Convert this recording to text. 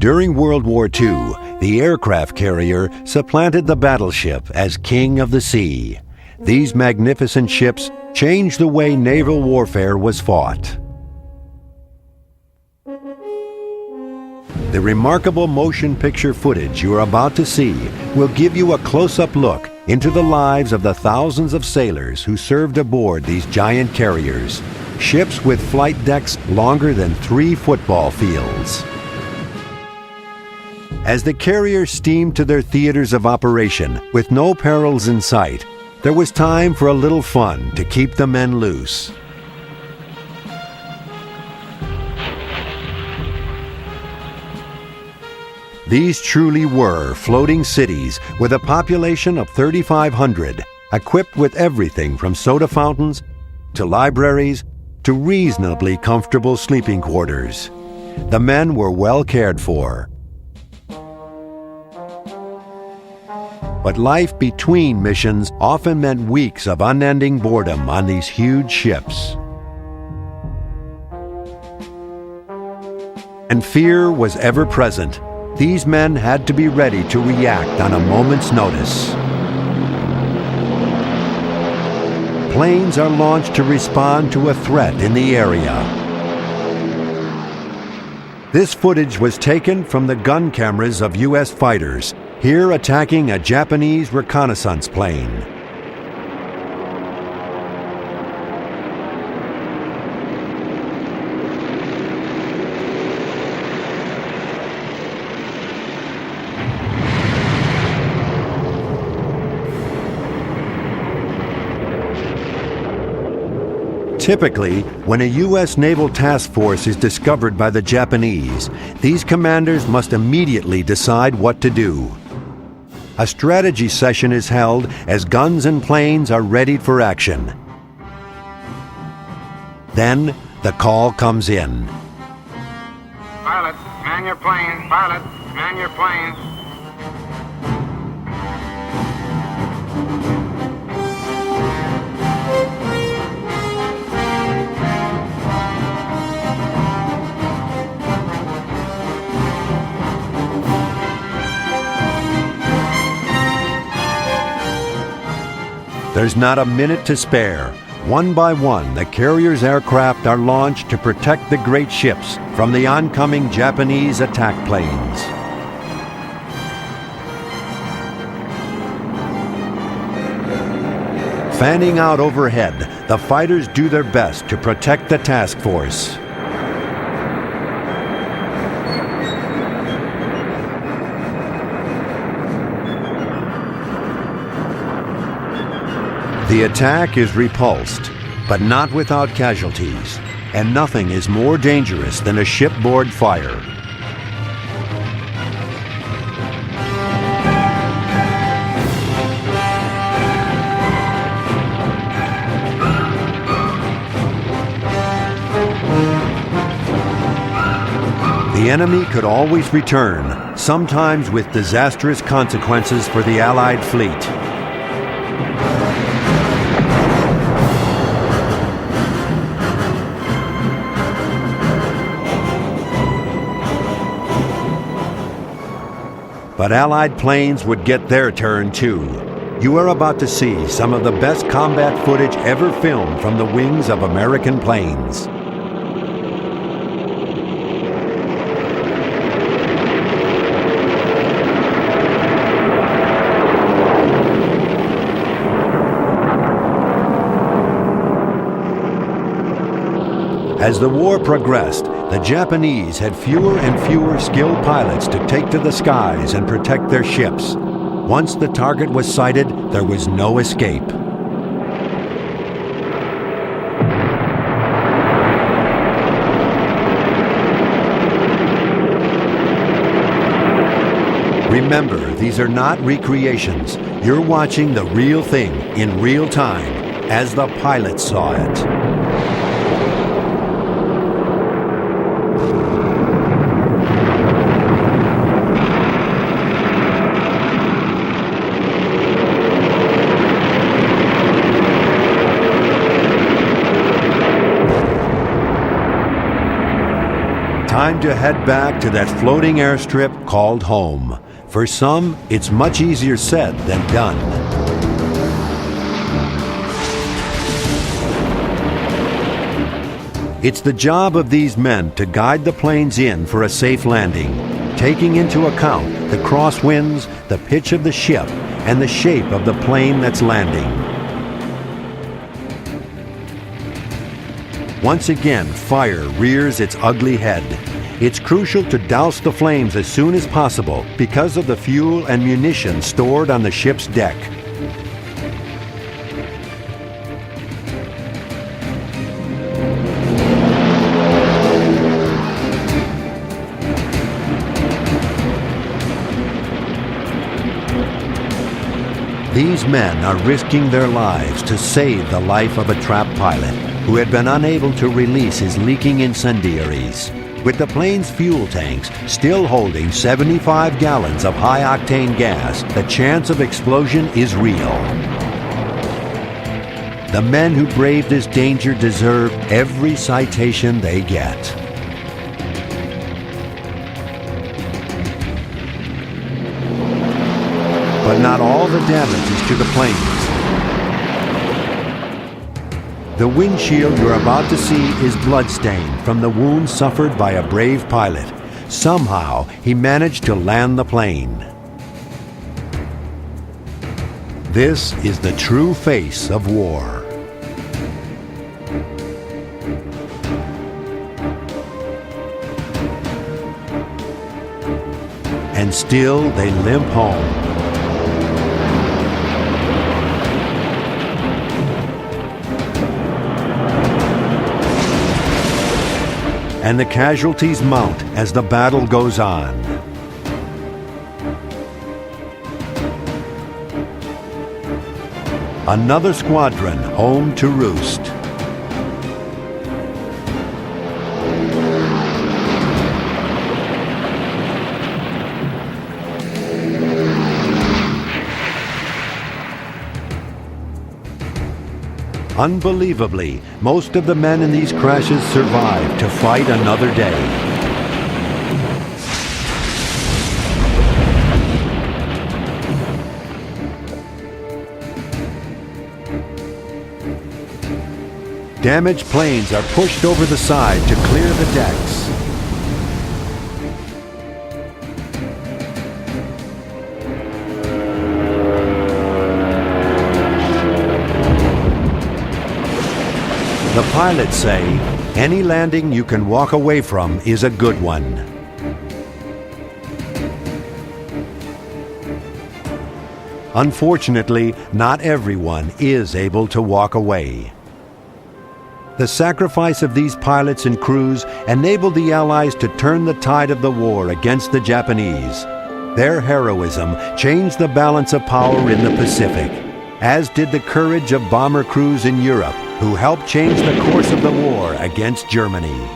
During World War II, the aircraft carrier supplanted the battleship as king of the sea. These magnificent ships changed the way naval warfare was fought. The remarkable motion picture footage you are about to see will give you a close-up look into the lives of the thousands of sailors who served aboard these giant carriers, ships with flight decks longer than 3 football fields. As the carriers steamed to their theaters of operation with no perils in sight, there was time for a little fun to keep the men loose. These truly were floating cities with a population of 3,500, equipped with everything from soda fountains to libraries to reasonably comfortable sleeping quarters. The men were well cared for. But life between missions often meant weeks of unending boredom on these huge ships. And fear was ever present. These men had to be ready to react on a moment's notice. Planes are launched to respond to a threat in the area. This footage was taken from the gun cameras of U.S. fighters, here attacking a Japanese reconnaissance plane. Typically, when a U.S. naval task force is discovered by the Japanese, these commanders must immediately decide what to do. A strategy session is held as guns and planes are readied for action. Then, the call comes in. Pilot, man your planes. Pilot, man your planes. There's not a minute to spare. One by one, the carrier's aircraft are launched to protect the great ships from the oncoming Japanese attack planes. Fanning out overhead, the fighters do their best to protect the task force. The attack is repulsed, but not without casualties, and nothing is more dangerous than a shipboard fire. The enemy could always return, sometimes with disastrous consequences for the Allied fleet. But Allied planes would get their turn too. You are about to see some of the best combat footage ever filmed from the wings of American planes. As the war progressed, the Japanese had fewer and fewer skilled pilots to take to the skies and protect their ships. Once the target was sighted, there was no escape. Remember, these are not recreations. You're watching the real thing in real time, as the pilots saw it. Time to head back to that floating airstrip called home. For some, it's much easier said than done. It's the job of these men to guide the planes in for a safe landing, taking into account the crosswinds, the pitch of the ship, and the shape of the plane that's landing. Once again, fire rears its ugly head. It's crucial to douse the flames as soon as possible because of the fuel and munitions stored on the ship's deck. These men are risking their lives to save the life of a trapped pilot who had been unable to release his leaking incendiaries. With the plane's fuel tanks still holding 75 gallons of high-octane gas, the chance of explosion is real. The men who brave this danger deserve every citation they get. But not all the damage is to the planes. The windshield you're about to see is bloodstained from the wounds suffered by a brave pilot. Somehow, he managed to land the plane. This is the true face of war. And still, they limp home. And the casualties mount as the battle goes on. Another squadron home to roost. Unbelievably, most of the men in these crashes survived to fight another day. Damaged planes are pushed over the side to clear the decks. The pilots say, any landing you can walk away from is a good one. Unfortunately, not everyone is able to walk away. The sacrifice of these pilots and crews enabled the Allies to turn the tide of the war against the Japanese. Their heroism changed the balance of power in the Pacific, as did the courage of bomber crews in Europe, who helped change the course of the war against Germany.